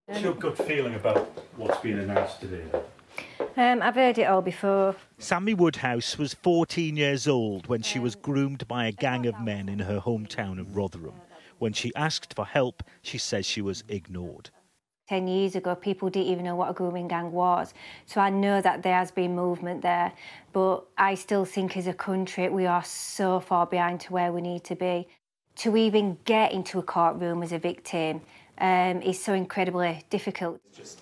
What's your gut feeling about what's been announced today? I've heard it all before. Sammy Woodhouse was 14 years old when she was groomed by a gang of men in her hometown of Rotherham. When she asked for help, she says she was ignored. 10 years ago, people didn't even know what a grooming gang was. So I know that there has been movement there, but I still think as a country we are so far behind to where we need to be. To even get into a courtroom as a victim is so incredibly difficult.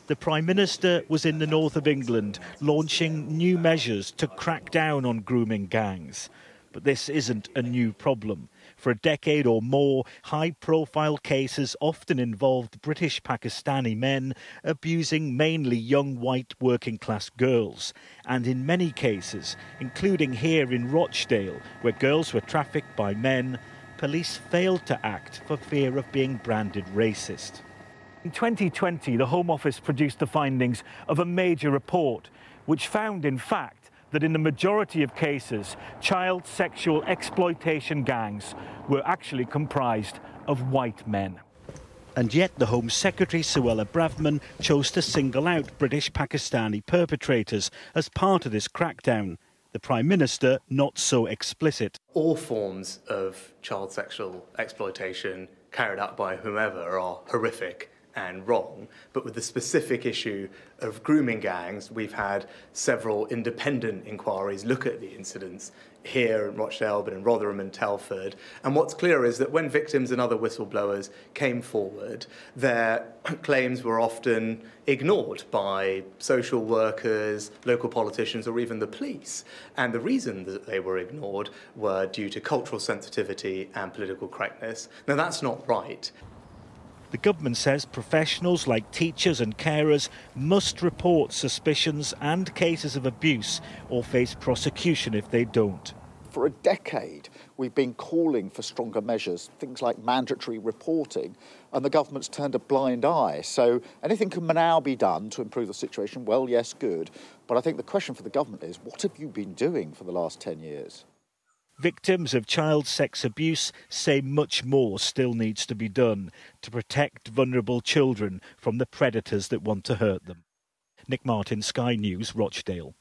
The Prime Minister was in the north of England launching new measures to crack down on grooming gangs. But this isn't a new problem. For a decade or more, high-profile cases often involved British Pakistani men abusing mainly young white working-class girls. And in many cases, including here in Rochdale, where girls were trafficked by men, police failed to act for fear of being branded racist. In 2020, the Home Office produced the findings of a major report, which found, in fact, that in the majority of cases, child sexual exploitation gangs were actually comprised of white men. And yet the Home Secretary, Suella Braverman, chose to single out British Pakistani perpetrators as part of this crackdown. The Prime Minister not so explicit. All forms of child sexual exploitation carried out by whomever are horrific and wrong, but with the specific issue of grooming gangs, we've had several independent inquiries look at the incidents here in Rochdale, but in Rotherham and Telford. And what's clear is that when victims and other whistleblowers came forward, their claims were often ignored by social workers, local politicians, or even the police. And the reason that they were ignored were due to cultural sensitivity and political correctness. Now, that's not right. The government says professionals like teachers and carers must report suspicions and cases of abuse or face prosecution if they don't. For a decade, we've been calling for stronger measures, things like mandatory reporting, and the government's turned a blind eye. So anything can now be done to improve the situation. Well, yes, good. But I think the question for the government is, what have you been doing for the last 10 years? Victims of child sex abuse say much more still needs to be done to protect vulnerable children from the predators that want to hurt them. Nick Martin, Sky News, Rochdale.